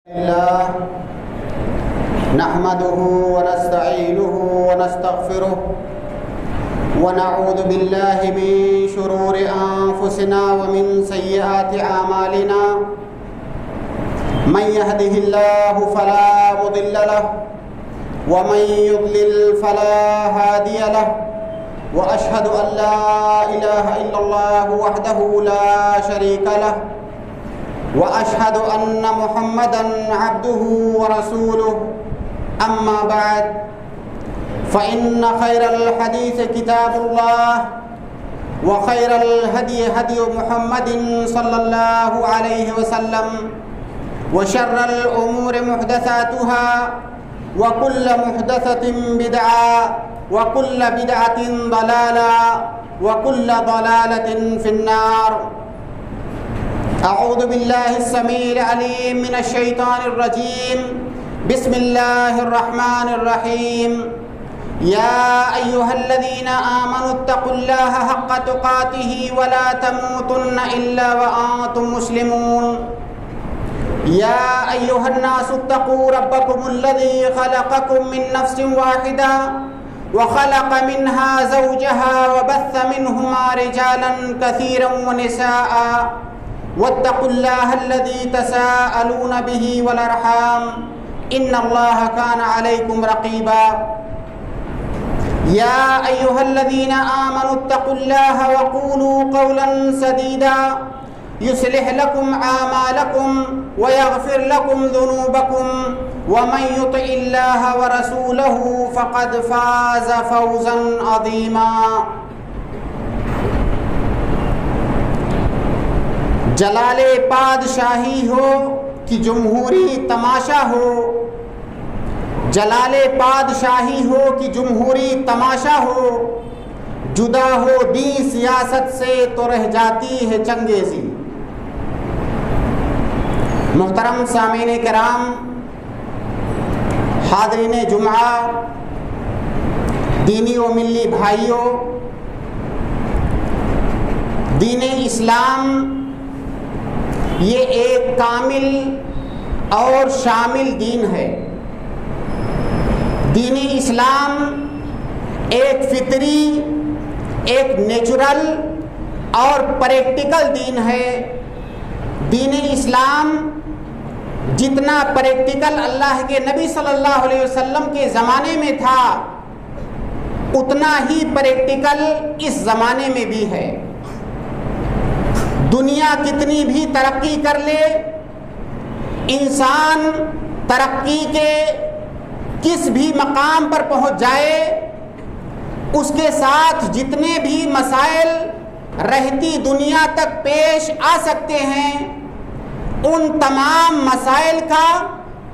الله نحمده ونستعينه ونستغفره ونعوذ بالله من شرور أنفسنا ومن سيئات أعمالنا من يهده الله فلا مضل له ومن يضلل فلا هادي له وأشهد أن لا إله إلا الله وحده لا شريك له وأشهد أن محمدًا عبده ورسوله أما بعد فإن خير الحديث كتاب الله وخير الهدي هدي محمد صلى الله عليه وسلم وشر الأمور محدثاتها وكل محدثة بدعة وكل بدعة ضلالة وكل ضلالة في النار. اعوذ باللہ السمیع العلیم من الشیطان الرجیم بسم اللہ الرحمن الرحیم یا ایہا الذین آمنوا اتقوا اللہ حق تقاته ولا تموتن الا وانتم مسلمون یا ایہا الناس اتقوا ربکم الذی خلقکم من نفس واحدہ وخلق منها زوجها وبث منهما رجالا كثيرا ونساء واتقوا الله الذي تساءلون به والأرحام إن الله كان عليكم رقيبا يا أيها الذين آمنوا اتقوا الله وقولوا قولا سديدا يصلح لكم أعمالكم ويغفر لكم ذنوبكم ومن يطع الله ورسوله فقد فاز فوزا عظيما. جلال پادشاہی ہو کہ جمہوری تماشا ہو، جلال پادشاہی ہو کہ جمہوری تماشا ہو، جدا ہو دین سیاست سے تو رہ جاتی ہے چنگیزی. محترم سامعین کرام، حاضرین جمعہ، دینی و ملی بھائیوں، دین اسلام یہ ایک کامل اور شامل دین ہے. دین اسلام ایک فطری، ایک نیچرل اور پریکٹیکل دین ہے. دین اسلام جتنا پریکٹیکل اللہ کے نبی صلی اللہ علیہ وسلم کے زمانے میں تھا، اتنا ہی پریکٹیکل اس زمانے میں بھی ہے. دنیا کتنی بھی ترقی کر لے، انسان ترقی کے کس بھی مقام پر پہنچ جائے، اس کے ساتھ جتنے بھی مسائل رہتی دنیا تک پیش آ سکتے ہیں، ان تمام مسائل کا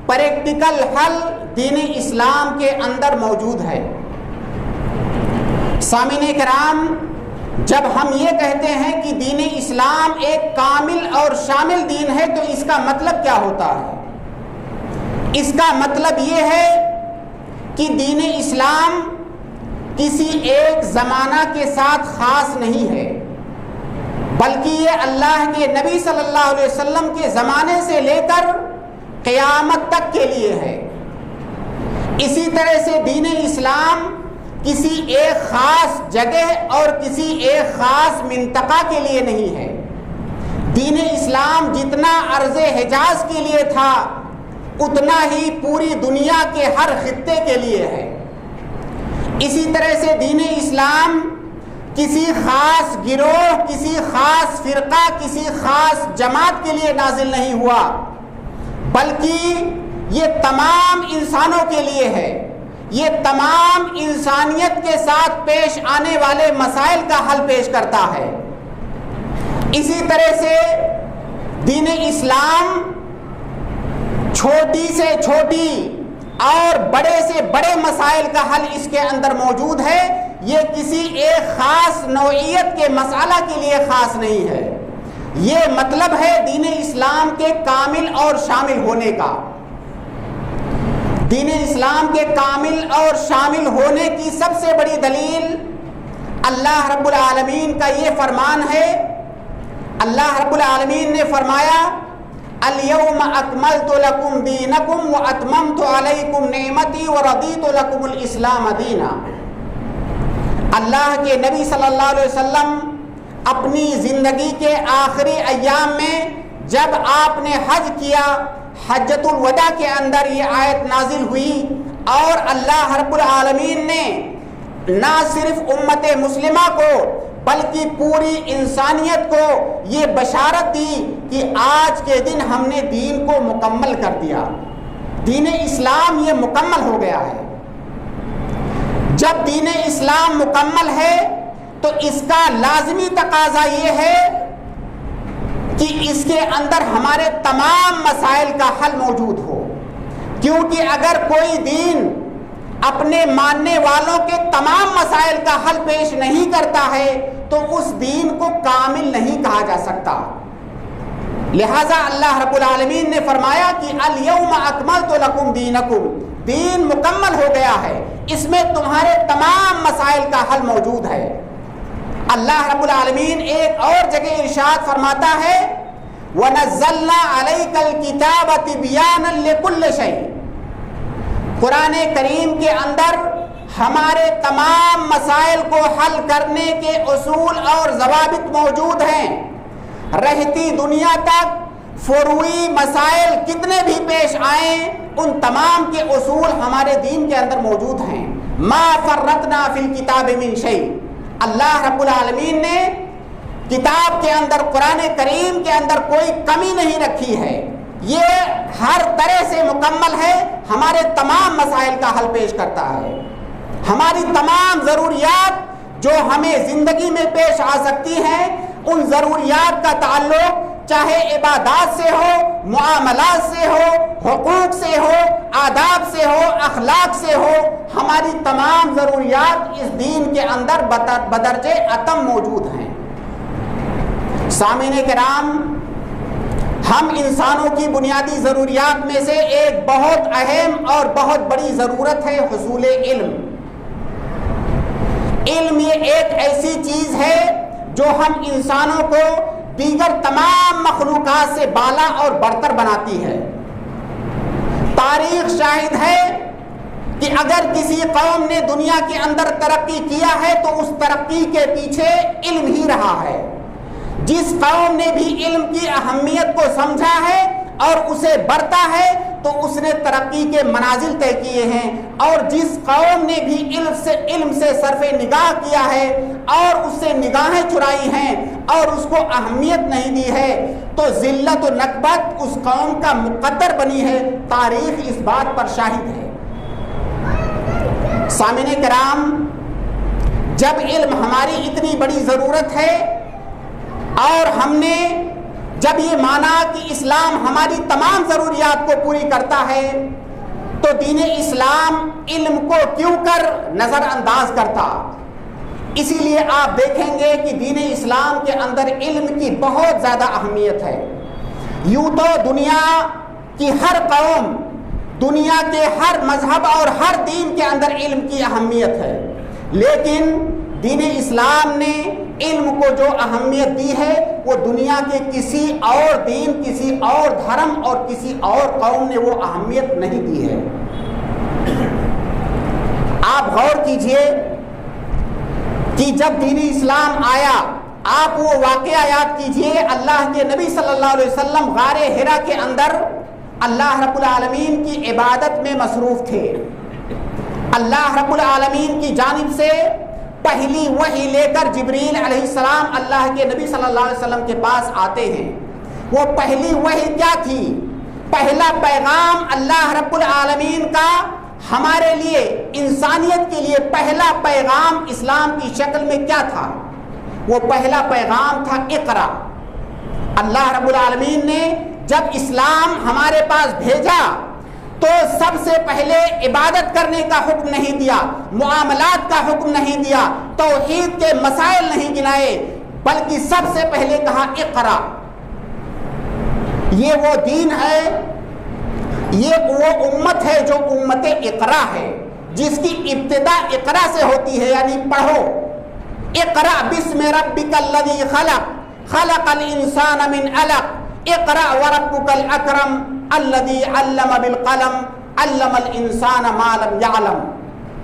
پریکٹیکل حل دین اسلام کے اندر موجود ہے. سامعین کرام، جب ہم یہ کہتے ہیں کہ دین اسلام ایک کامل اور شامل دین ہے تو اس کا مطلب کیا ہوتا ہے؟ اس کا مطلب یہ ہے کہ دین اسلام کسی ایک زمانہ کے ساتھ خاص نہیں ہے، بلکہ یہ اللہ کے نبی صلی اللہ علیہ وسلم کے زمانے سے لے کر قیامت تک کے لیے ہے. اسی طرح سے دین اسلام کسی ایک خاص جگہ اور کسی ایک خاص منطقہ کے لیے نہیں ہے. دین اسلام جتنا عرض حجاز کے لیے تھا، اتنا ہی پوری دنیا کے ہر خطے کے لیے ہے. اسی طرح سے دین اسلام کسی خاص گروہ، کسی خاص فرقہ، کسی خاص جماعت کے لیے نازل نہیں ہوا، بلکہ یہ تمام انسانوں کے لیے ہے. یہ تمام انسانیت کے ساتھ پیش آنے والے مسائل کا حل پیش کرتا ہے. اسی طرح سے دین اسلام چھوٹی سے چھوٹی اور بڑے سے بڑے مسائل کا حل اس کے اندر موجود ہے. یہ کسی ایک خاص نوعیت کے مسئلہ کے لیے خاص نہیں ہے. یہ مطلب ہے دین اسلام کے کامل اور شامل ہونے کا. دین اسلام کے کامل اور شامل ہونے کی سب سے بڑی دلیل اللہ رب العالمین کا یہ فرمان ہے. اللہ رب العالمین نے فرمایا الیوم اکملت لکم دینکم واتممت علیکم نعمتی ورضیت لکم الاسلام دینا۔ اللہ کے نبی صلی اللہ علیہ وسلم اپنی زندگی کے آخری ایام میں جب آپ نے حج کیا، حجۃ الوداع کے اندر یہ آیت نازل ہوئی اور اللہ رب العالمین نے نہ صرف امت مسلمہ کو بلکہ پوری انسانیت کو یہ بشارت دی کہ آج کے دن ہم نے دین کو مکمل کر دیا، دین اسلام یہ مکمل ہو گیا ہے۔ جب دین اسلام مکمل ہے تو اس کا لازمی تقاضا یہ ہے کہ اس کے اندر ہمارے تمام مسائل کا حل موجود ہو، کیونکہ اگر کوئی دین اپنے ماننے والوں کے تمام مسائل کا حل پیش نہیں کرتا ہے تو اس دین کو کامل نہیں کہا جا سکتا۔ لہذا اللہ رب العالمین نے فرمایا کہ الیوم اکملت لکم دینکم، دین مکمل ہو گیا ہے، اس میں تمہارے تمام مسائل کا حل موجود ہے۔ اللہ رب العالمین ایک اور جگہ ارشاد فرماتا ہے وَنَزَّلْنَا عَلَيْكَ الْكِتَابَ تِبْيَانًا لِكُلِّ شَيْءٍ، قرآن کریم کے اندر ہمارے تمام مسائل کو حل کرنے کے اصول اور ضوابط موجود ہیں۔ رہتی دنیا تک فروعی مسائل کتنے بھی پیش آئیں ان تمام کے اصول ہمارے دین کے اندر موجود ہیں۔ ما فرطنا فی الکتاب من شیء، اللہ رب العالمین نے کتاب کے اندر، قرآن کریم کے اندر کوئی کمی نہیں رکھی ہے، یہ ہر طرح سے مکمل ہے، ہمارے تمام مسائل کا حل پیش کرتا ہے۔ ہماری تمام ضروریات جو ہمیں زندگی میں پیش آ سکتی ہیں ان ضروریات کا تعلق چاہے عبادات سے ہو، معاملات سے ہو، حقوق سے ہو، آداب سے ہو، اخلاق سے ہو، ہماری تمام ضروریات اس دین کے اندر بدرجہ اتم موجود ہیں۔ سامعین کرام، ہم انسانوں کی بنیادی ضروریات میں سے ایک بہت اہم اور بہت بڑی ضرورت ہے حصول علم۔ علم یہ ایک ایسی چیز ہے جو ہم انسانوں کو دیگر تمام مخلوقات سے بالا اور برتر بناتی ہے۔ تاریخ شاہد ہے کہ اگر کسی قوم نے دنیا کے اندر ترقی کیا ہے تو اس ترقی کے پیچھے علم ہی رہا ہے۔ جس قوم نے بھی علم کی اہمیت کو سمجھا ہے اور اسے برتا ہے تو اس نے ترقی کے منازل طے کیے ہیں، اور جس قوم نے بھی علم سے صرف نگاہ کیا ہے اور اس سے نگاہیں چرائی ہیں اور اس کو اہمیت نہیں دی ہے تو ذلت و نکبت اس قوم کا مقدر بنی ہے۔ تاریخ اس بات پر شاہد ہے۔ سامعین کرام، جب علم ہماری اتنی بڑی ضرورت ہے اور ہم نے جب یہ مانا کہ اسلام ہماری تمام ضروریات کو پوری کرتا ہے تو دین اسلام علم کو کیوں کر نظر انداز کرتا؟ اسی لیے آپ دیکھیں گے کہ دین اسلام کے اندر علم کی بہت زیادہ اہمیت ہے۔ یوں تو دنیا کی ہر قوم، دنیا کے ہر مذہب اور ہر دین کے اندر علم کی اہمیت ہے، لیکن دین اسلام نے علم کو جو اہمیت دی ہے وہ دنیا کے کسی اور دین، کسی اور دھرم اور کسی اور قوم نے وہ اہمیت نہیں دی ہے۔ آپ غور کیجئے کہ جب دین اسلام آیا، آپ وہ واقعہ یاد کیجئے، اللہ کے نبی صلی اللہ علیہ وسلم غار حرا کے اندر اللہ رب العالمین کی عبادت میں مصروف تھے۔ اللہ رب العالمین کی جانب سے پہلی وحی لے کر جبریل علیہ السلام اللہ کے نبی صلی اللہ علیہ وسلم کے پاس آتے ہیں۔ وہ پہلی وحی کیا تھی؟ پہلا پیغام اللہ رب العالمین کا ہمارے لیے، انسانیت کے لیے پہلا پیغام اسلام کی شکل میں کیا تھا؟ وہ پہلا پیغام تھا اقرا۔ اللہ رب العالمین نے جب اسلام ہمارے پاس بھیجا تو سب سے پہلے عبادت کرنے کا حکم نہیں دیا، معاملات کا حکم نہیں دیا، توحید کے مسائل نہیں گنائے، بلکہ سب سے پہلے کہا اقرا۔ یہ وہ دین ہے، یہ وہ امت ہے جو امت اقرا ہے، جس کی ابتدا اقرا سے ہوتی ہے، یعنی پڑھو۔ اقرا بسم ربک الذی خلق، خلق الانسان من علق، اقرأ وربک الاکرم الذی علم بالقلم علم الانسان ما لم یعلم۔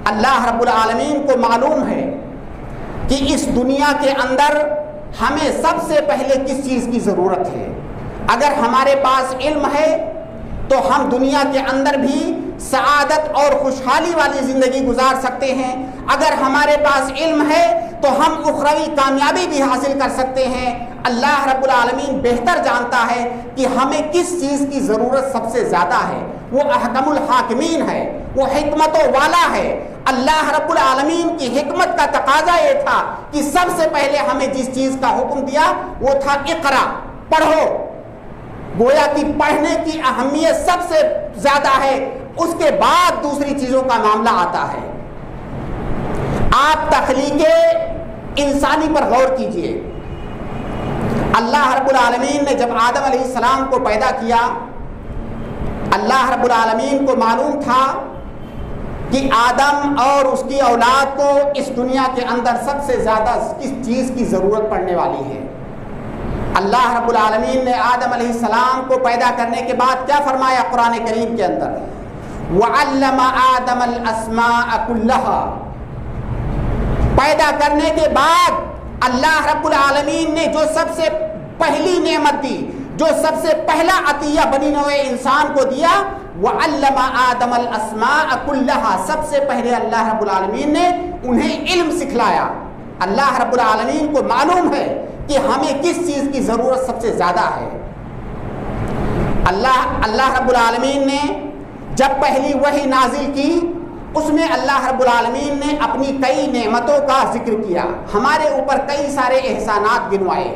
اللہ رب العالمین کو معلوم ہے کہ اس دنیا کے اندر ہمیں سب سے پہلے کس چیز کی ضرورت ہے۔ اگر ہمارے پاس علم ہے تو ہم دنیا کے اندر بھی سعادت اور خوشحالی والی زندگی گزار سکتے ہیں۔ اگر ہمارے پاس علم ہے تو ہم اخروی کامیابی بھی حاصل کر سکتے ہیں۔ اللہ رب العالمین بہتر جانتا ہے کہ ہمیں کس چیز کی ضرورت سب سے زیادہ ہے۔ وہ احکم الحاکمین ہے، وہ حکمتوں والا ہے۔ اللہ رب العالمین کی حکمت کا تقاضا یہ تھا کہ سب سے پہلے ہمیں جس چیز کا حکم دیا وہ تھا اقرا، پڑھو۔ گویا کہ پڑھنے کی اہمیت سب سے زیادہ ہے، اس کے بعد دوسری چیزوں کا معاملہ آتا ہے۔ آپ تخلیق انسانی پر غور کیجئے۔ اللہ رب العالمین نے جب آدم علیہ السلام کو پیدا کیا، اللہ رب العالمین کو معلوم تھا کہ آدم اور اس کی اولاد کو اس دنیا کے اندر سب سے زیادہ کس چیز کی ضرورت پڑنے والی ہے۔ اللہ رب العالمین نے آدم علیہ السلام کو پیدا کرنے کے بعد کیا فرمایا قرآن کریم کے اندر؟ وَعَلَّمَ آدَمَ الْأَسْمَاءَ كُلَّهَا۔ پیدا کرنے کے بعد اللہ رب العالمین نے جو سب سے پہلی نعمت دی، جو سب سے پہلا عطیہ بنی نوع انسان کو دیا، وَعَلَّمَ آدَمَ الْأَسْمَاءَ كُلَّهَا، سب سے پہلے اللہ رب العالمین نے انہیں علم سکھلایا۔ اللہ رب العالمین کو معلوم ہے کہ ہمیں کس چیز کی ضرورت سب سے زیادہ ہے۔ اللہ رب العالمین نے جب پہلی وحی نازل کی، اس میں اللہ رب العالمین نے اپنی کئی نعمتوں کا ذکر کیا، ہمارے اوپر کئی سارے احسانات گنوائے۔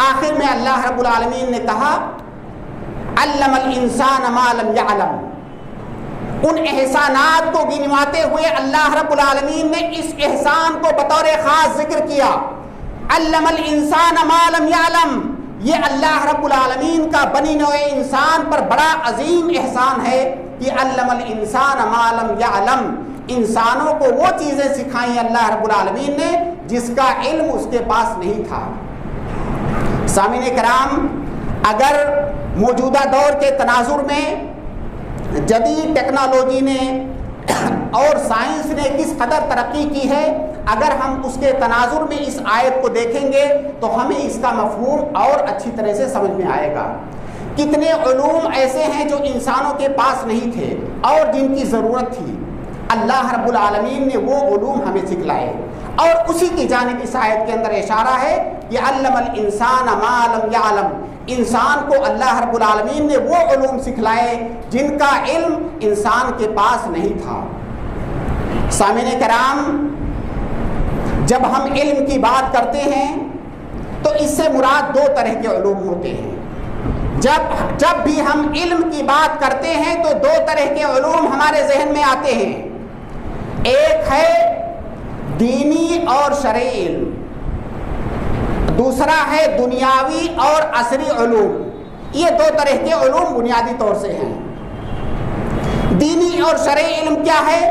آخر میں اللہ رب العالمین نے کہا علم الانسان ما لم یعلم۔ ان احسانات کو گنواتے ہوئے اللہ رب العالمین نے اس احسان کو بطور خاص ذکر کیا، علم الانسان ما لم یعلم۔ یہ اللہ رب العالمین کا بنی نوع انسان پر بڑا عظیم احسان ہے کہ علم الانسان ما لم یعلم، انسانوں کو وہ چیزیں سکھائیں اللہ رب العالمین نے جس کا علم اس کے پاس نہیں تھا۔ سامعین کرام، اگر موجودہ دور کے تناظر میں جدید ٹیکنالوجی نے اور سائنس نے کس قدر ترقی کی ہے، اگر ہم اس کے تناظر میں اس آیت کو دیکھیں گے تو ہمیں اس کا مفہوم اور اچھی طرح سے سمجھ میں آئے گا۔ کتنے علوم ایسے ہیں جو انسانوں کے پاس نہیں تھے اور جن کی ضرورت تھی، اللہ رب العالمین نے وہ علوم ہمیں سکھلائے، اور اسی کی جانب اس آیت کے اندر اشارہ ہے کہ علم الانسان ما لم یعلم، انسان کو اللہ رب العالمین نے وہ علوم سکھلائے جن کا علم انسان کے پاس نہیں تھا۔ سامعین کرام، جب ہم علم کی بات کرتے ہیں تو اس سے مراد دو طرح کے علوم ہوتے ہیں۔ جب بھی ہم علم کی بات کرتے ہیں تو دو طرح کے علوم ہمارے ذہن میں آتے ہیں، ایک ہے دینی اور شرعی علم، دوسرا ہے دنیاوی اور عصری علوم۔ یہ دو طرح کے علوم بنیادی طور سے ہیں۔ دینی اور شرعی علم کیا ہے؟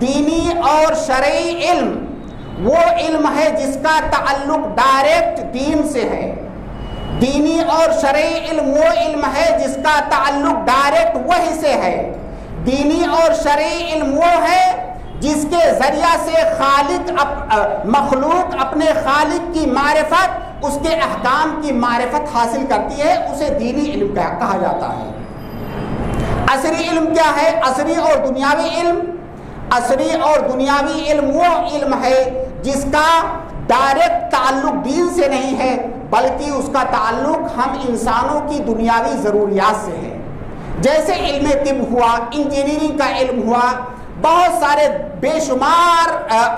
دینی اور شرعی علم وہ علم ہے جس کا تعلق ڈائریکٹ دین سے ہے۔ دینی اور شرعی علم وہ علم ہے جس کا تعلق ڈائریکٹ وحی سے ہے۔ دینی اور شرعی علم وہ ہے جس کے ذریعہ سے مخلوق اپنے خالق کی معرفت، اس کے احکام کی معرفت حاصل کرتی ہے، اسے دینی علم کہا جاتا ہے۔ عصری علم کیا ہے؟ عصری اور دنیاوی علم، عصری اور دنیاوی علم وہ علم ہے جس کا ڈائریکٹ تعلق دین سے نہیں ہے، بلکہ اس کا تعلق ہم انسانوں کی دنیاوی ضروریات سے ہے۔ جیسے علم طب ہوا، انجینئرنگ کا علم ہوا، بہت سارے بے شمار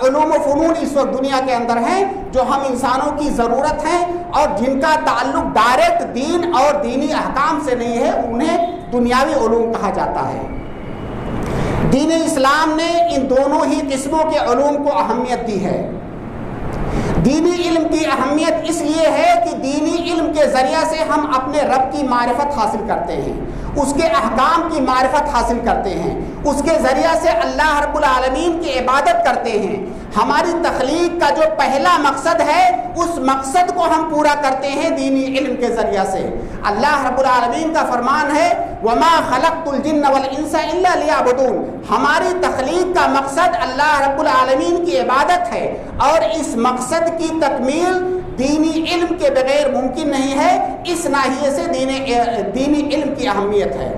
علوم و فنون اس وقت دنیا کے اندر ہیں جو ہم انسانوں کی ضرورت ہیں اور جن کا تعلق ڈائریکٹ دین اور دینی احکام سے نہیں ہے، انہیں دنیاوی علوم کہا جاتا ہے۔ دین اسلام نے ان دونوں ہی قسموں کے علوم کو اہمیت دی ہے۔ دینی علم کی اہمیت اس لیے ہے کہ دینی علم کے ذریعہ سے ہم اپنے رب کی معرفت حاصل کرتے ہیں، اس کے احکام کی معرفت حاصل کرتے ہیں، اس کے ذریعہ سے اللہ رب العالمین کی عبادت کرتے ہیں۔ ہماری تخلیق کا جو پہلا مقصد ہے اس مقصد کو ہم پورا کرتے ہیں دینی علم کے ذریعہ سے۔ اللہ رب العالمین کا فرمان ہے وَمَا خَلَقْتُ الْجِنَّ وَالْإِنسَ إِلَّا لِيَعْبُدُونَ، ہماری تخلیق کا مقصد اللہ رب العالمین کی عبادت ہے، اور اس مقصد کی تکمیل دینی علم کے بغیر ممکن نہیں ہے۔ اس ناحیے سے دینی علم کی اہمیت ہے،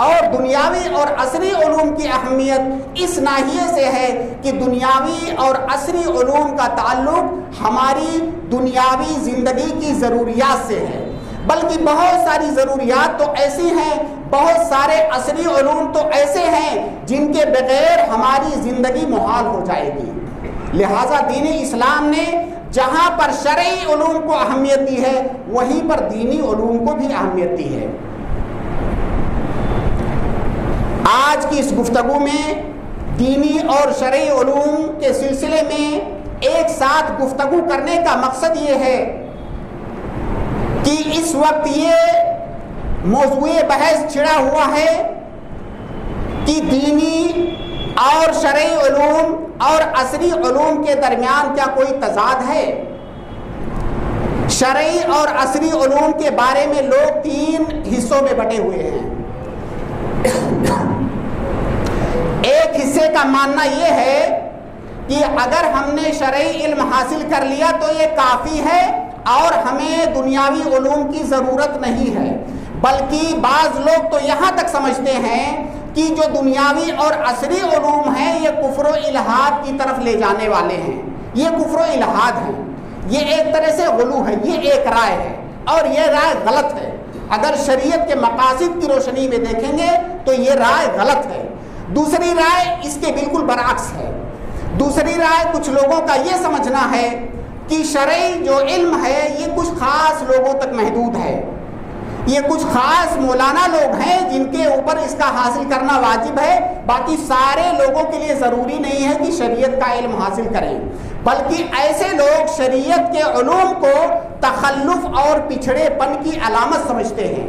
اور دنیاوی اور عصری علوم کی اہمیت اس ناحیے سے ہے کہ دنیاوی اور عصری علوم کا تعلق ہماری دنیاوی زندگی کی ضروریات سے ہے، بلکہ بہت ساری ضروریات تو ایسی ہیں، بہت سارے عصری علوم تو ایسے ہیں جن کے بغیر ہماری زندگی محال ہو جائے گی۔ لہٰذا دین اسلام نے جہاں پر شرعی علوم کو اہمیت دی ہے وہیں پر دینی علوم کو بھی اہمیت دی ہے۔ آج کی اس گفتگو میں دینی اور شرعی علوم کے سلسلے میں ایک ساتھ گفتگو کرنے کا مقصد یہ ہے کہ اس وقت یہ موضوع بحث چھڑا ہوا ہے کہ دینی اور شرعی علوم اور عصری علوم کے درمیان کیا کوئی تضاد ہے۔ شرعی اور عصری علوم کے بارے میں لوگ تین حصوں میں بٹے ہوئے ہیں۔ ایک حصے کا ماننا یہ ہے کہ اگر ہم نے شرعی علم حاصل کر لیا تو یہ کافی ہے اور ہمیں دنیاوی علوم کی ضرورت نہیں ہے، بلکہ بعض لوگ تو یہاں تک سمجھتے ہیں کہ جو دنیاوی اور عصری علوم ہیں یہ کفر و الحاد کی طرف لے جانے والے ہیں، یہ کفر و الحاد ہیں، یہ ایک طرح سے غلو ہے، یہ ایک رائے ہے اور یہ رائے غلط ہے۔ اگر شریعت کے مقاصد کی روشنی میں دیکھیں گے تو یہ رائے غلط ہے۔ دوسری رائے اس کے بالکل برعکس ہے۔ دوسری رائے کچھ لوگوں کا یہ سمجھنا ہے کہ شرعی جو علم ہے یہ کچھ خاص لوگوں تک محدود ہے، یہ کچھ خاص مولانا لوگ ہیں جن کے اوپر اس کا حاصل کرنا واجب ہے، باقی سارے لوگوں کے لیے ضروری نہیں ہے کہ شریعت کا علم حاصل کریں، بلکہ ایسے لوگ شریعت کے علوم کو تخلف اور پچھڑے پن کی علامت سمجھتے ہیں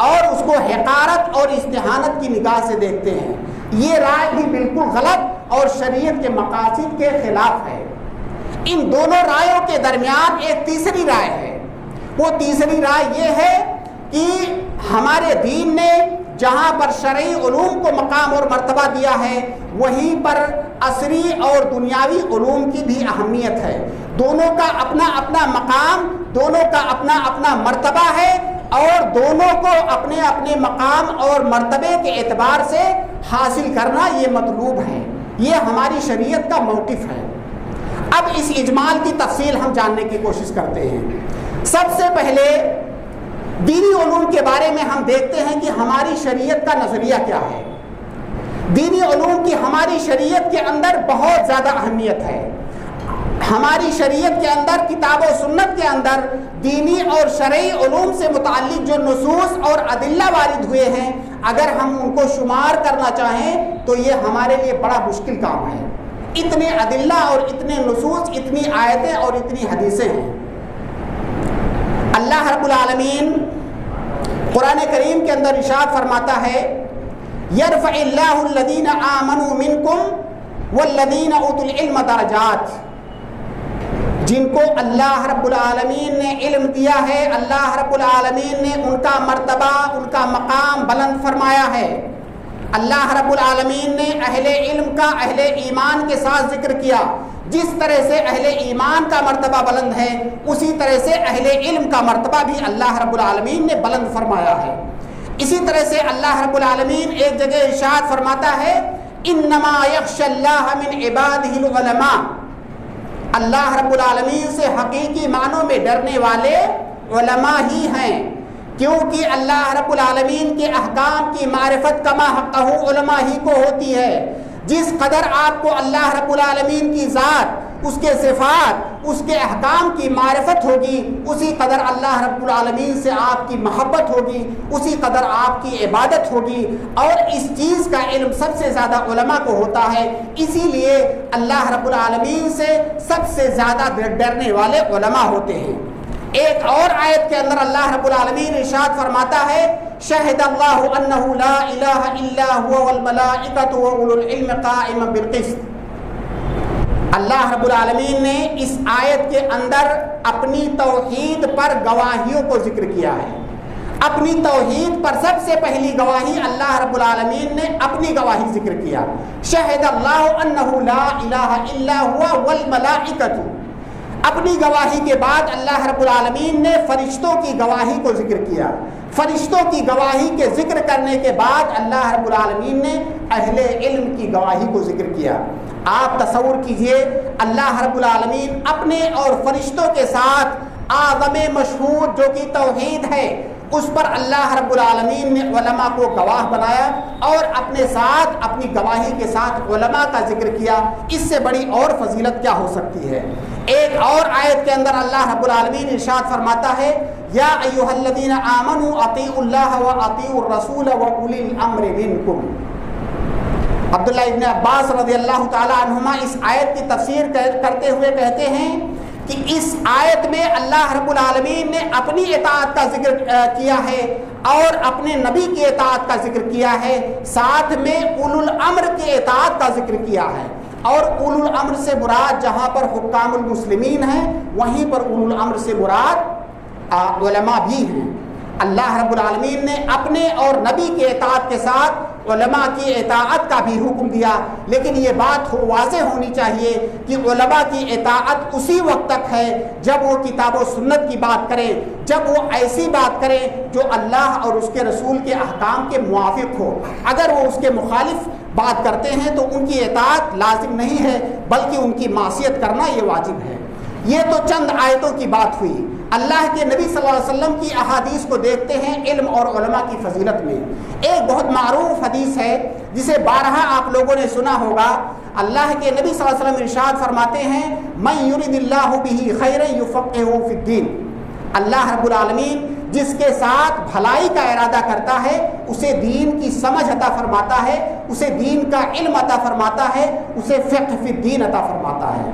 اور اس کو حقارت اور استہانت کی نگاہ سے دیکھتے ہیں۔ یہ رائے بھی بالکل غلط اور شریعت کے مقاصد کے خلاف ہے۔ ان دونوں رائےوں کے درمیان ایک تیسری رائے ہے، وہ تیسری رائے یہ ہے کہ ہمارے دین نے جہاں پر شرعی علوم کو مقام اور مرتبہ دیا ہے وہیں پر عصری اور دنیاوی علوم کی بھی اہمیت ہے۔ دونوں کا اپنا اپنا مقام، دونوں کا اپنا اپنا مرتبہ ہے اور دونوں کو اپنے اپنے مقام اور مرتبے کے اعتبار سے حاصل کرنا یہ مطلوب ہے، یہ ہماری شریعت کا موقف ہے۔ اب اس اجمال کی تفصیل ہم جاننے کی کوشش کرتے ہیں۔ سب سے پہلے دینی علوم کے بارے میں ہم دیکھتے ہیں کہ ہماری شریعت کا نظریہ کیا ہے۔ دینی علوم کی ہماری شریعت کے اندر بہت زیادہ اہمیت ہے۔ ہماری شریعت کے اندر، کتاب و سنت کے اندر دینی اور شرعی علوم سے متعلق جو نصوص اور ادلہ وارد ہوئے ہیں، اگر ہم ان کو شمار کرنا چاہیں تو یہ ہمارے لیے بڑا مشکل کام ہے۔ اتنے ادلہ اور اتنے نصوص، اتنی آیتیں اور اتنی حدیثیں ہیں۔ اللہ رب العالمین قرآن کریم کے اندر ارشاد فرماتا ہے یرفع اللہ الذین آمنوا منکم والذین اوتوا العلم درجات، جن کو اللہ رب العالمین نے علم دیا ہے، اللہ رب العالمین نے ان کا مرتبہ، ان کا مقام بلند فرمایا ہے۔ اللہ رب العالمین نے اہل علم کا اہل ایمان کے ساتھ ذکر کیا۔ جس طرح سے اہل ایمان کا مرتبہ بلند ہے اسی طرح سے اہل علم کا مرتبہ بھی اللہ رب العالمین نے بلند فرمایا ہے۔ اسی طرح سے اللہ رب العالمین ایک جگہ ارشاد فرماتا ہے انما یخشی اللہ من عبادہ العلماء، اللہ رب العالمین سے حقیقی معنوں میں ڈرنے والے علماء ہی ہیں، کیونکہ اللہ رب العالمین کے احکام کی معرفت کما حقہ علماء ہی کو ہوتی ہے۔ جس قدر آپ کو اللہ رب العالمین کی ذات، اس کے صفات، اس کے احکام کی معرفت ہوگی، اسی قدر اللہ رب العالمین سے آپ کی محبت ہوگی، اسی قدر آپ کی عبادت ہوگی، اور اس چیز کا علم سب سے زیادہ علماء کو ہوتا ہے۔ اسی لیے اللہ رب العالمین سے سب سے زیادہ ڈرنے والے علماء ہوتے ہیں۔ ایک اور آیت کے اندر اللہ رب العالمین ارشاد فرماتا ہے شہد اللہ انہ لا الہ الا هو والملائکۃ واولو العلم قائما بالقسط۔ اللہ رب العالمین نے اس آیت کے اندر اپنی توحید پر گواہیوں کو ذکر کیا ہے۔ اپنی توحید پر سب سے پہلی گواہی اللہ رب العالمین نے اپنی گواہی ذکر کیا، شہد اللہ انہ لا الہ الا هو والملائکۃ۔ اپنی گواہی کے بعد اللہ رب العالمین نے فرشتوں کی گواہی کو ذکر کیا۔ فرشتوں کی گواہی کے ذکر کرنے کے بعد اللہ رب العالمین نے اہل علم کی گواہی کو ذکر کیا۔ آپ تصور کیجئے اللہ رب العالمین اپنے اور فرشتوں کے ساتھ اعظم مشہور جو کہ توحید ہے اس پر اللہ رب العالمین نے علماء کو گواہ بنایا اور اپنے ساتھ اپنی گواہی کے ساتھ علماء کا ذکر کیا۔ اس سے بڑی اور فضیلت کیا ہو سکتی ہے؟ ایک اور آیت کے اندر اللہ رب العالمین ارشاد فرماتا ہے یا ایھا الذین آمنوا اطیعوا اللہ واطیعوا الرسول واولی الامر منکم۔ عبداللہ ابن عباس رضی اللہ تعالی عنہما اس آیت کی تفسیر کرتے ہوئے کہتے ہیں کہ اس آیت میں اللہ رب العالمین نے اپنی اطاعت کا ذکر کیا ہے اور اپنے نبی کی اطاعت کا ذکر کیا ہے، ساتھ میں اولو الامر کی اطاعت کا ذکر کیا ہے۔ اور اولو الامر سے مراد جہاں پر حکام المسلمین ہیں وہیں پر اولو الامر سے مراد علماء بھی ہیں۔ اللہ رب العالمین نے اپنے اور نبی کے اطاعت کے ساتھ علماء کی اطاعت کا بھی حکم دیا، لیکن یہ بات واضح ہونی چاہیے کہ علماء کی اطاعت اسی وقت تک ہے جب وہ کتاب و سنت کی بات کریں، جب وہ ایسی بات کریں جو اللہ اور اس کے رسول کے احکام کے موافق ہو۔ اگر وہ اس کے مخالف بات کرتے ہیں تو ان کی اطاعت لازم نہیں ہے بلکہ ان کی معصیت کرنا یہ واجب ہے۔ یہ تو چند آیتوں کی بات ہوئی۔ اللہ کے نبی صلی اللہ علیہ وسلم کی احادیث کو دیکھتے ہیں علم اور علماء کی فضیلت میں۔ ایک بہت معروف حدیث ہے جسے بارہا آپ لوگوں نے سنا ہوگا۔ اللہ کے نبی صلی اللہ علیہ وسلم ارشاد فرماتے ہیں من یرد اللہ بہ خیرا یفقہہ فی الدین۔ اللہ رب العالمین جس کے ساتھ بھلائی کا ارادہ کرتا ہے اسے دین کی سمجھ عطا فرماتا ہے، اسے دین کا علم عطا فرماتا ہے، اسے فقہ فی الدین عطا فرماتا ہے۔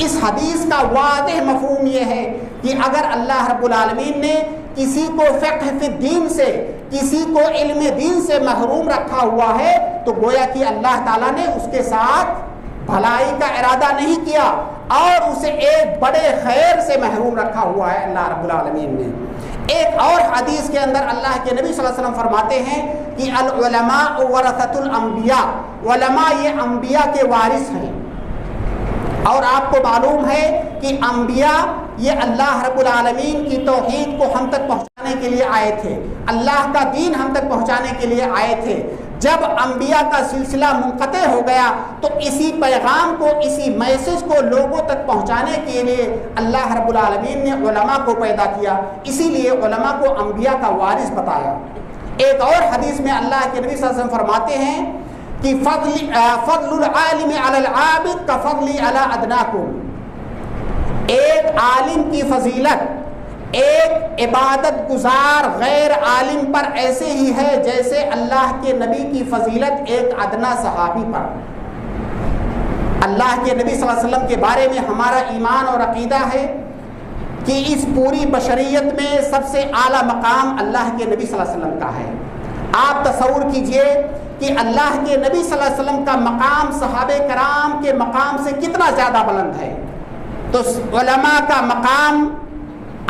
اس حدیث کا واضح مفہوم یہ ہے کہ اگر اللہ رب العالمین نے کسی کو فقہ فی الدین سے، کسی کو علم دین سے محروم رکھا ہوا ہے تو گویا کہ اللہ تعالیٰ نے اس کے ساتھ بھلائی کا ارادہ نہیں کیا اور اسے ایک بڑے خیر سے محروم رکھا ہوا ہے اللہ رب العالمین نے۔ ایک اور حدیث کے اندر اللہ کے نبی صلی اللہ علیہ وسلم فرماتے ہیں کہ العلماء ورثۃ الانبیاء، علماء یہ انبیاء کے وارث ہیں۔ اور آپ کو معلوم ہے کہ انبیاء یہ اللہ رب العالمین کی توحید کو ہم تک پہنچانے کے لیے آئے تھے، اللہ کا دین ہم تک پہنچانے کے لیے آئے تھے۔ جب انبیاء کا سلسلہ منقطع ہو گیا تو اسی پیغام کو، اسی میسج کو لوگوں تک پہنچانے کے لیے اللہ رب العالمین نے علماء کو پیدا کیا، اسی لیے علماء کو انبیاء کا وارث بتایا۔ ایک اور حدیث میں اللہ کے نبی صلی اللہ علیہ وسلم فرماتے ہیں کہ فضل العالم علی العابد کفضلی علی ادناکم۔ ایک عالم کی فضیلت ایک عبادت گزار غیر عالم پر ایسے ہی ہے جیسے اللہ کے نبی کی فضیلت ایک ادنا صحابی پر۔ اللہ کے نبی صلی اللہ علیہ وسلم کے بارے میں ہمارا ایمان اور عقیدہ ہے کہ اس پوری بشریت میں سب سے اعلیٰ مقام اللہ کے نبی صلی اللہ علیہ وسلم کا ہے۔ آپ تصور کیجئے کہ اللہ کے نبی صلی اللہ علیہ وسلم کا مقام صحابہ کرام کے مقام سے کتنا زیادہ بلند ہے، تو علماء کا مقام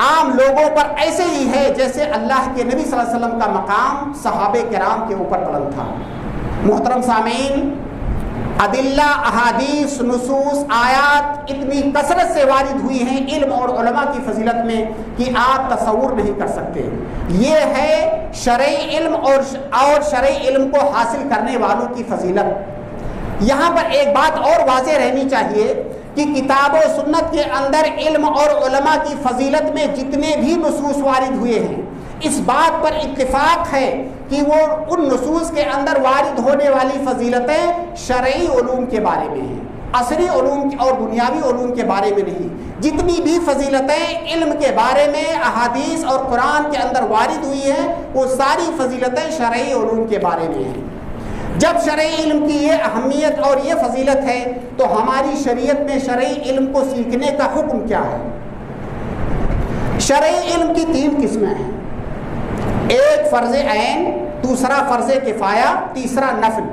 عام لوگوں پر ایسے ہی ہے جیسے اللہ کے نبی صلی اللہ علیہ وسلم کا مقام صحابہ کرام کے اوپر بلند تھا۔ محترم سامعین، ادلہ، احادیث، نصوص، آیات اتنی کثرت سے وارد ہوئی ہیں علم اور علماء کی فضیلت میں کہ آپ تصور نہیں کر سکتے۔ یہ ہے شرعی علم اور شرعی علم کو حاصل کرنے والوں کی فضیلت۔ یہاں پر ایک بات اور واضح رہنی چاہیے کہ کتاب و سنت کے اندر علم اور علماء کی فضیلت میں جتنے بھی نصوص وارد ہوئے ہیں اس بات پر اتفاق ہے کہ وہ ان نصوص کے اندر وارد ہونے والی فضیلتیں شرعی علوم کے بارے میں ہیں، عصری علوم اور دنیاوی علوم کے بارے میں نہیں۔ جتنی بھی فضیلتیں علم کے بارے میں احادیث اور قرآن کے اندر وارد ہوئی ہیں وہ ساری فضیلتیں شرعی علوم کے بارے میں ہیں۔ جب شرعی علم کی یہ اہمیت اور یہ فضیلت ہے تو ہماری شریعت میں شرعی علم کو سیکھنے کا حکم کیا ہے؟ شرعی علم کی 3 قسمیں ہیں، ایک فرض عین، دوسرا فرض کفایہ، تیسرا نفل۔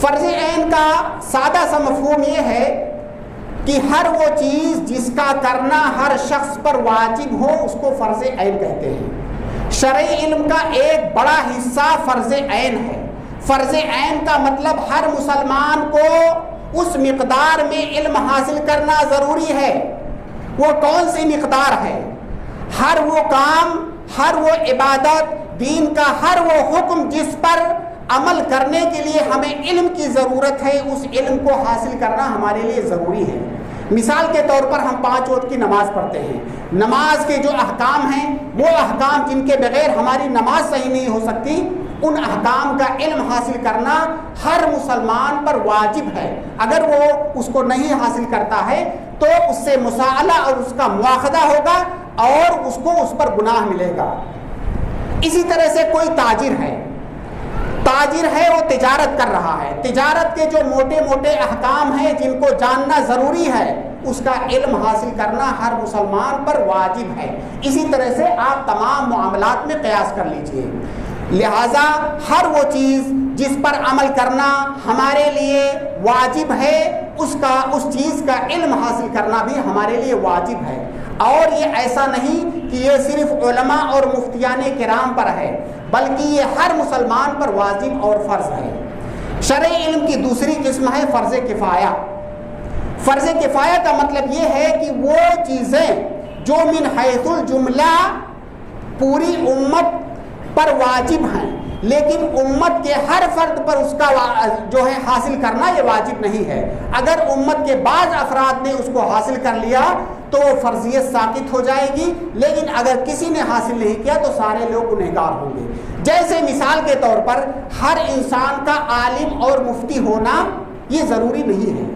فرض عین کا سادہ سا مفہوم یہ ہے کہ ہر وہ چیز جس کا کرنا ہر شخص پر واجب ہو اس کو فرض عین کہتے ہیں۔ شرعی علم کا ایک بڑا حصہ فرض عین ہے۔ فرض عین کا مطلب ہر مسلمان کو اس مقدار میں علم حاصل کرنا ضروری ہے۔ وہ کون سی مقدار ہے؟ ہر وہ کام، ہر وہ عبادت، دین کا ہر وہ حکم جس پر عمل کرنے کے لیے ہمیں علم کی ضرورت ہے، اس علم کو حاصل کرنا ہمارے لیے ضروری ہے۔ مثال کے طور پر ہم 5 وقت کی نماز پڑھتے ہیں، نماز کے جو احکام ہیں وہ احکام جن کے بغیر ہماری نماز صحیح نہیں ہو سکتی، ان احکام کا علم حاصل کرنا ہر مسلمان پر واجب ہے۔ اگر وہ اس کو نہیں حاصل کرتا ہے تو اس سے مساءلہ اور اس کا مواخذہ ہوگا اور اس کو اس پر گناہ ملے گا۔ اسی طرح سے کوئی تاجر ہے وہ تجارت کر رہا ہے، تجارت کے جو موٹے موٹے احکام ہیں جن کو جاننا ضروری ہے اس کا علم حاصل کرنا ہر مسلمان پر واجب ہے۔ اسی طرح سے آپ تمام معاملات میں قیاس کر لیجئے۔ لہذا ہر وہ چیز جس پر عمل کرنا ہمارے لیے واجب ہے اس چیز کا علم حاصل کرنا بھی ہمارے لیے واجب ہے۔ اور یہ ایسا نہیں کہ یہ صرف علماء اور مفتیان کرام پر ہے، بلکہ یہ ہر مسلمان پر واجب اور فرض ہے۔ شرعی علم کی دوسری قسم ہے فرض کفایہ۔ فرض کفایہ کا مطلب یہ ہے کہ وہ چیزیں جو من حیث الجملہ پوری امت پر واجب ہیں لیکن امت کے ہر فرد پر اس کا جو ہے حاصل کرنا یہ واجب نہیں ہے۔ اگر امت کے بعض افراد نے اس کو حاصل کر لیا تو وہ فرضیت ساقط ہو جائے گی، لیکن اگر کسی نے حاصل نہیں کیا تو سارے لوگ گنہگار ہوں گے۔ جیسے مثال کے طور پر ہر انسان کا عالم اور مفتی ہونا یہ ضروری نہیں ہے۔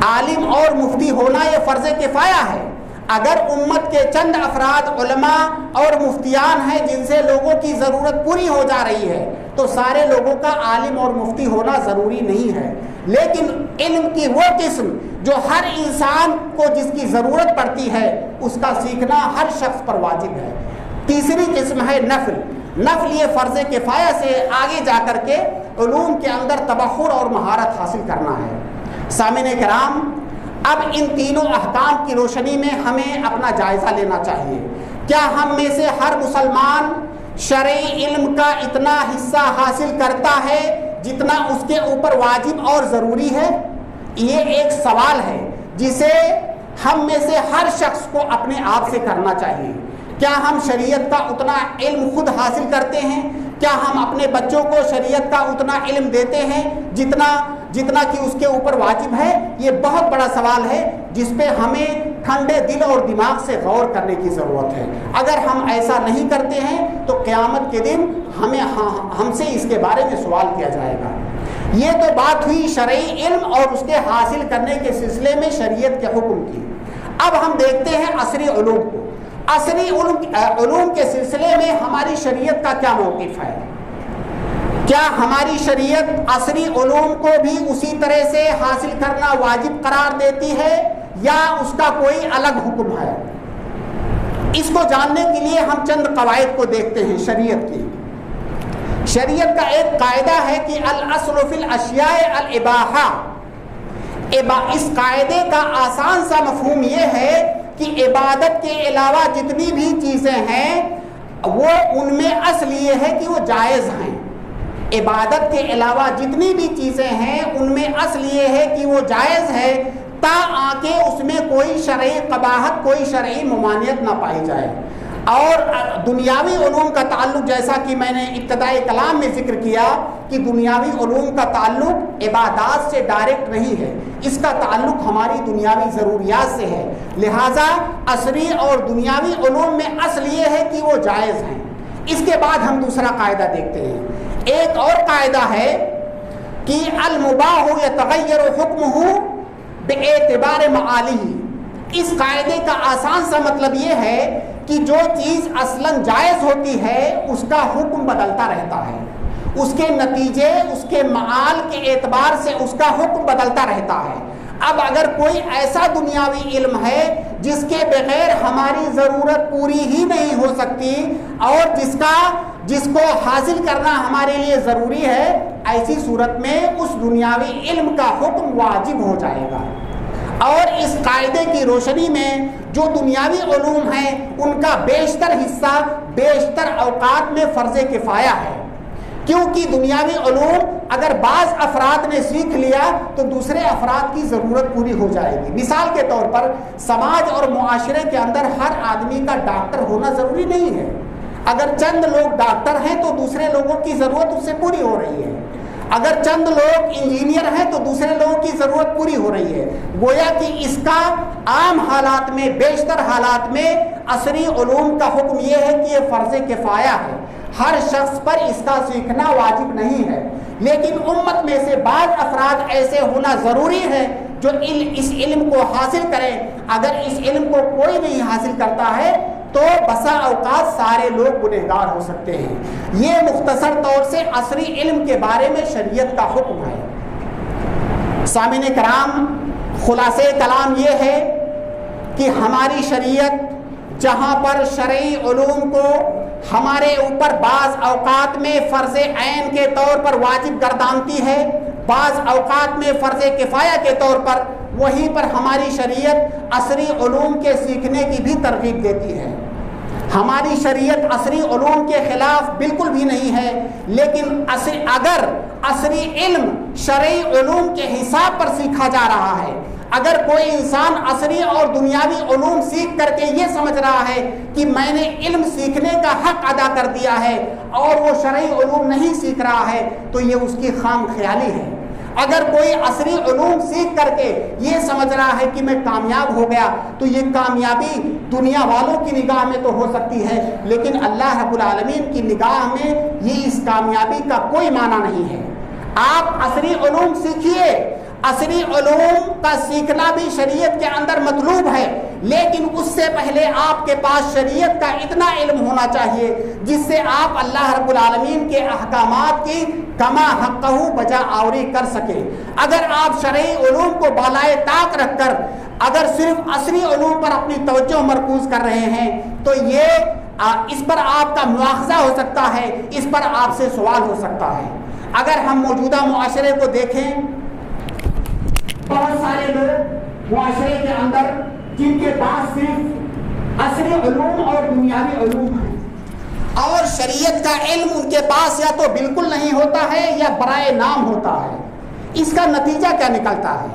عالم اور مفتی ہونا یہ فرض کفایہ ہے۔ اگر امت کے چند افراد علماء اور مفتیان ہیں جن سے لوگوں کی ضرورت پوری ہو جا رہی ہے تو سارے لوگوں کا عالم اور مفتی ہونا ضروری نہیں ہے۔ لیکن علم کی وہ قسم جو ہر انسان کو جس کی ضرورت پڑتی ہے اس کا سیکھنا ہر شخص پر واجب ہے۔ تیسری قسم ہے نفل۔ نفل یہ فرض کفایہ سے آگے جا کر کے علوم کے اندر تبحر اور مہارت حاصل کرنا ہے۔ سامعین کرام، اب ان تینوں احکام کی روشنی میں ہمیں اپنا جائزہ لینا چاہیے۔ کیا ہم میں سے ہر مسلمان شرعی علم کا اتنا حصہ حاصل کرتا ہے جتنا اس کے اوپر واجب اور ضروری ہے؟ یہ ایک سوال ہے جسے ہم میں سے ہر شخص کو اپنے آپ سے کرنا چاہیے۔ کیا ہم شریعت کا اتنا علم خود حاصل کرتے ہیں؟ کیا ہم اپنے بچوں کو شریعت کا اتنا علم دیتے ہیں جتنا کہ اس کے اوپر واجب ہے؟ یہ بہت بڑا سوال ہے جس پہ ہمیں ٹھنڈے دل اور دماغ سے غور کرنے کی ضرورت ہے۔ اگر ہم ایسا نہیں کرتے ہیں تو قیامت کے دن ہم سے اس کے بارے میں سوال کیا جائے گا۔ یہ تو بات ہوئی شرعی علم اور اس کے حاصل کرنے کے سلسلے میں شریعت کے حکم کی۔ اب ہم دیکھتے ہیں عصری علوم کو۔ عصری علوم کے سلسلے میں ہماری شریعت کا کیا موقف ہے؟ کیا ہماری شریعت عصری علوم کو بھی اسی طرح سے حاصل کرنا واجب قرار دیتی ہے یا اس کا کوئی الگ حکم ہے؟ اس کو جاننے کے لیے ہم چند قواعد کو دیکھتے ہیں شریعت کی۔ شریعت کا ایک قاعدہ ہے کہ الاصل فی الاشیاء الاباحہ۔ اس قاعدے کا آسان سا مفہوم یہ ہے کہ عبادت کے علاوہ جتنی بھی چیزیں ہیں وہ ان میں اصل یہ ہے کہ وہ جائز ہیں۔ عبادت کے علاوہ جتنی بھی چیزیں ہیں ان میں اصل یہ ہے کہ وہ جائز ہے تاکہ اس میں کوئی شرعی قباحت، کوئی شرعی ممانعت نہ پائی جائے۔ اور دنیاوی علوم کا تعلق، جیسا کہ میں نے ابتدائی کلام میں ذکر کیا کہ دنیاوی علوم کا تعلق عبادات سے ڈائریکٹ نہیں ہے، اس کا تعلق ہماری دنیاوی ضروریات سے ہے۔ لہٰذا عصری اور دنیاوی علوم میں اصل یہ ہے کہ وہ جائز ہیں۔ اس کے بعد ہم دوسرا قاعدہ دیکھتے ہیں۔ ایک اور قاعدہ ہے کہ المباح یتغیر حکمہ باعتبار معالیہ۔ اس قاعدے کا آسان سا مطلب یہ ہے کہ جو چیز اصلاً جائز ہوتی ہے اس کا حکم بدلتا رہتا ہے، اس کے نتیجے، اس کے معال کے اعتبار سے اس کا حکم بدلتا رہتا ہے۔ اب اگر کوئی ایسا دنیاوی علم ہے جس کے بغیر ہماری ضرورت پوری ہی نہیں ہو سکتی اور جس کو حاصل کرنا ہمارے لیے ضروری ہے، ایسی صورت میں اس دنیاوی علم کا حکم واجب ہو جائے گا۔ اور اس قاعدے کی روشنی میں جو دنیاوی علوم ہیں ان کا بیشتر حصہ بیشتر اوقات میں فرض کفایہ ہے، کیونکہ دنیاوی علوم اگر بعض افراد نے سیکھ لیا تو دوسرے افراد کی ضرورت پوری ہو جائے گی۔ مثال کے طور پر سماج اور معاشرے کے اندر ہر آدمی کا ڈاکٹر ہونا ضروری نہیں ہے۔ اگر چند لوگ ڈاکٹر ہیں تو دوسرے لوگوں کی ضرورت اس سے پوری ہو رہی ہے، اگر چند لوگ انجینئر ہیں تو دوسرے لوگوں کی ضرورت پوری ہو رہی ہے۔ گویا کہ اس کا عام حالات میں، بیشتر حالات میں عصری علوم کا حکم یہ ہے کہ یہ فرض کفایہ ہے، ہر شخص پر اس کا سیکھنا واجب نہیں ہے، لیکن امت میں سے بعض افراد ایسے ہونا ضروری ہے جو اس علم کو حاصل کریں۔ اگر اس علم کو کوئی نہیں حاصل کرتا ہے تو بسا اوقات سارے لوگ گنہگار ہو سکتے ہیں۔ یہ مختصر طور سے عصری علم کے بارے میں شریعت کا حکم ہے۔ سامعین کرام، خلاصہ کلام یہ ہے کہ ہماری شریعت جہاں پر شرعی علوم کو ہمارے اوپر بعض اوقات میں فرض عین کے طور پر واجب گردانتی ہے، بعض اوقات میں فرض کفایہ کے طور پر، وہیں پر ہماری شریعت عصری علوم کے سیکھنے کی بھی ترغیب دیتی ہے۔ ہماری شریعت عصری علوم کے خلاف بالکل بھی نہیں ہے، لیکن اگر عصری علم شرعی علوم کے حساب پر سیکھا جا رہا ہے، اگر کوئی انسان عصری اور دنیاوی علوم سیکھ کر کے یہ سمجھ رہا ہے کہ میں نے علم سیکھنے کا حق ادا کر دیا ہے اور وہ شرعی علوم نہیں سیکھ رہا ہے تو یہ اس کی خام خیالی ہے۔ اگر کوئی عصری علوم سیکھ کر کے یہ سمجھ رہا ہے کہ میں کامیاب ہو گیا تو یہ کامیابی دنیا والوں کی نگاہ میں تو ہو سکتی ہے، لیکن اللہ رب العالمین کی نگاہ میں یہ اس کامیابی کا کوئی معنی نہیں ہے۔ آپ عصری علوم سیکھیے، عصری علوم کا سیکھنا بھی شریعت کے اندر مطلوب ہے، لیکن اس سے پہلے آپ کے پاس شریعت کا اتنا علم ہونا چاہیے جس سے آپ اللہ رب العالمین کے احکامات کی کما حقہ بجا آوری کر سکیں۔ اگر آپ شرعی علوم کو بالائے طاق رکھ کر اگر صرف عصری علوم پر اپنی توجہ مرکوز کر رہے ہیں تو اس پر آپ کا مواخذہ ہو سکتا ہے، اس پر آپ سے سوال ہو سکتا ہے۔ اگر ہم موجودہ معاشرے کو دیکھیں، بہت سارے لوگ معاشرے کے اندر جن کے پاس صرف عصری علوم اور دنیاوی علوم ہیں اور شریعت کا علم ان کے پاس یا تو بالکل نہیں ہوتا ہے یا برائے نام ہوتا ہے۔ اس کا نتیجہ کیا نکلتا ہے؟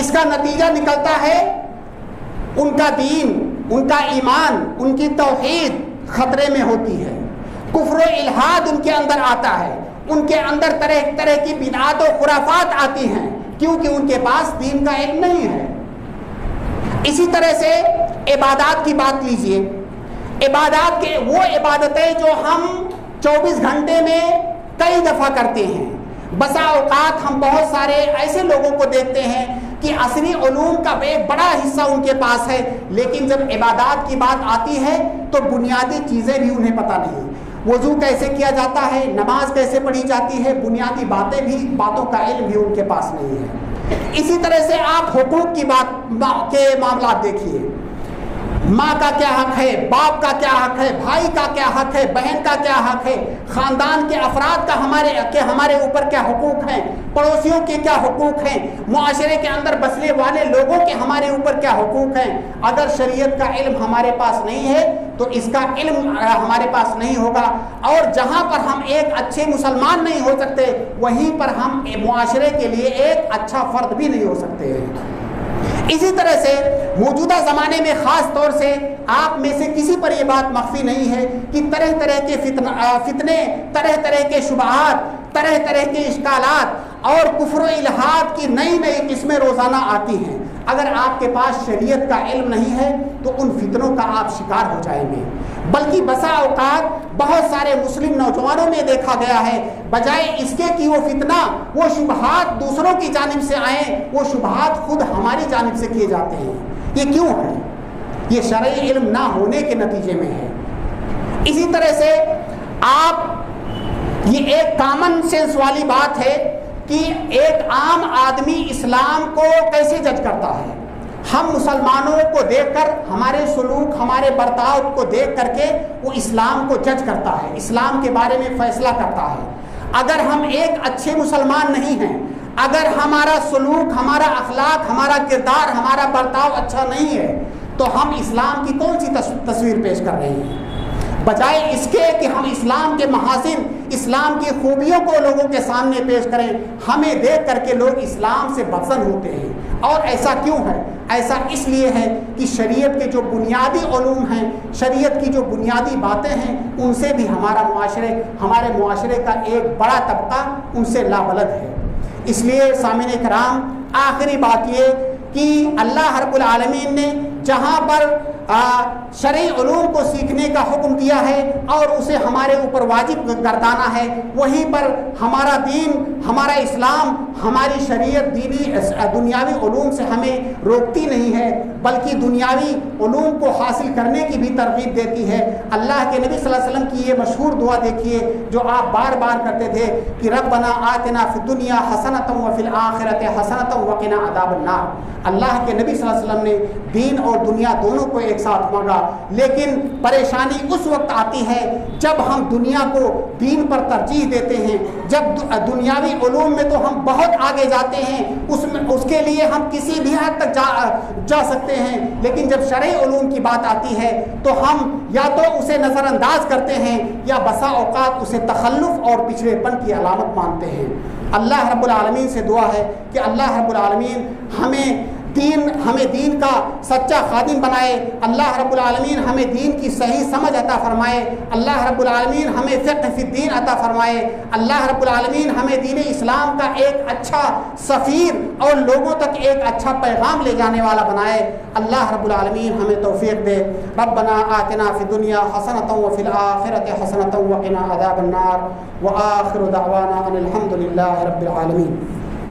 اس کا نتیجہ نکلتا ہے ان کا دین، ان کا ایمان، ان کی توحید خطرے میں ہوتی ہے، کفر و الحاد ان کے اندر آتا ہے، ان کے اندر طرح طرح کی بدعات و خرافات آتی ہیں کیونکہ ان کے پاس دین کا علم نہیں ہے۔ اسی طرح سے عبادات کی بات لیجئے، عبادات کے وہ عبادتیں جو ہم 24 گھنٹے میں کئی دفعہ کرتے ہیں، بسا اوقات ہم بہت سارے ایسے لوگوں کو دیکھتے ہیں کہ عصری علوم کا ایک بڑا حصہ ان کے پاس ہے، لیکن جب عبادات کی بات آتی ہے تو بنیادی چیزیں بھی انہیں پتہ نہیں، وضو کیسے کیا جاتا ہے، نماز کیسے پڑھی جاتی ہے، بنیادی باتوں کا علم بھی ان کے پاس نہیں ہے۔ اسی طرح سے آپ حقوق کی بات کے معاملات دیکھیے، ماں کا کیا حق ہے، باپ کا کیا حق ہے، بھائی کا کیا حق ہے، بہن کا کیا حق ہے، خاندان کے افراد کا ہمارے اوپر کیا حقوق ہیں، پڑوسیوں کے کیا حقوق ہیں، معاشرے کے اندر بسنے والے لوگوں کے ہمارے اوپر کیا حقوق ہیں۔ اگر شریعت کا علم ہمارے پاس نہیں ہے تو اس کا علم ہمارے پاس نہیں ہوگا، اور جہاں پر ہم ایک اچھے مسلمان نہیں ہو سکتے وہیں پر ہم معاشرے کے لیے ایک اچھا فرد بھی نہیں ہو سکتے ہیں۔ اسی طرح سے موجودہ زمانے میں خاص طور سے آپ میں سے کسی پر یہ بات مخفی نہیں ہے کہ طرح طرح کے فتنے، طرح طرح کے شبہات، طرح طرح کے اشکالات اور کفر و الحاد کی نئی نئی قسمیں روزانہ آتی ہیں۔ اگر آپ کے پاس شریعت کا علم نہیں ہے تو ان فتنوں کا آپ شکار ہو جائیں گے، بلکہ بسا اوقات بہت سارے مسلم نوجوانوں میں دیکھا گیا ہے بجائے اس کے کہ وہ فتنہ، وہ شبہات دوسروں کی جانب سے آئیں، وہ شبہات خود ہماری جانب سے کیے جاتے ہیں۔ یہ کیوں ہے؟ یہ شرعی علم نہ ہونے کے نتیجے میں ہے۔ اسی طرح سے یہ ایک کامن سینس والی بات ہے کہ ایک عام آدمی اسلام کو کیسے جج کرتا ہے. ہم مسلمانوں کو دیکھ کر، ہمارے سلوک، ہمارے برتاؤ کو دیکھ کر کے وہ اسلام کو جج کرتا ہے، اسلام کے بارے میں فیصلہ کرتا ہے. اگر ہم ایک اچھے مسلمان نہیں ہیں، اگر ہمارا سلوک، ہمارا اخلاق، ہمارا کردار، ہمارا برتاؤ اچھا نہیں ہے، تو ہم اسلام کی کون سی تصویر پیش کر رہے ہیں؟ بجائے اس کے کہ ہم اسلام کے محاسن، اسلام کی خوبیوں کو لوگوں کے سامنے پیش کریں، ہمیں دیکھ کر کے لوگ اسلام سے بدظن ہوتے ہیں. اور ایسا کیوں ہے؟ ایسا اس لیے ہے کہ شریعت کے جو بنیادی علوم ہیں، شریعت کی جو بنیادی باتیں ہیں، ان سے بھی ہمارے معاشرے کا ایک بڑا طبقہ ان سے لابلد ہے. اس لیے سامعین کرام، آخری بات یہ کہ اللہ رب العالمین نے جہاں پر شرعی علوم کو سیکھنے کا حکم دیا ہے اور اسے ہمارے اوپر واجب گردانا ہے، وہیں پر ہمارا دین، ہمارا اسلام، ہماری شریعت دنیاوی علوم سے ہمیں روکتی نہیں ہے، بلکہ دنیاوی علوم کو حاصل کرنے کی بھی ترغیب دیتی ہے. اللہ کے نبی صلی اللہ علیہ وسلم کی یہ مشہور دعا دیکھیے جو آپ بار بار کرتے تھے کہ ربنا آتنا فی الدنیا حسنۃ وفی الآخرۃ حسنۃ وقنا عذاب النار. اللہ کے نبی صلی اللہ علیہ وسلم نے دین اور دنیا دونوں کو ایک ساتھ مانگا، لیکن پریشانی اس وقت آتی ہے جب ہم دنیا کو دین پر ترجیح دیتے ہیں. جب دنیاوی علوم میں تو ہم بہت آگے جاتے ہیں، اس کے لیے ہم کسی بھی حد تک جا سکتے ہیں، لیکن جب شرعی علوم کی بات آتی ہے تو ہم یا تو اسے نظر انداز کرتے ہیں یا بسا اوقات اسے تخلف اور پچھڑے پن کی علامت مانتے ہیں. اللہ رب العالمین سے دعا ہے کہ اللہ رب العالمین ہمیں دین کا سچا خادم بنائے. اللہ رب العالمین ہمیں دین کی صحیح سمجھ عطا فرمائے. اللہ رب العالمین ہمیں فقہ فی الدین عطا فرمائے. اللہ رب العالمین ہمیں دین اسلام کا ایک اچھا سفیر اور لوگوں تک ایک اچھا پیغام لے جانے والا بنائے. اللہ رب العالمین ہمیں توفیق دے. ربنا آتنا فی الدنیا حسنۃ وفی الآخرۃ حسنۃ وقنا عذاب النار. وآخر دعوانا ان الحمد للہ رب العالمین.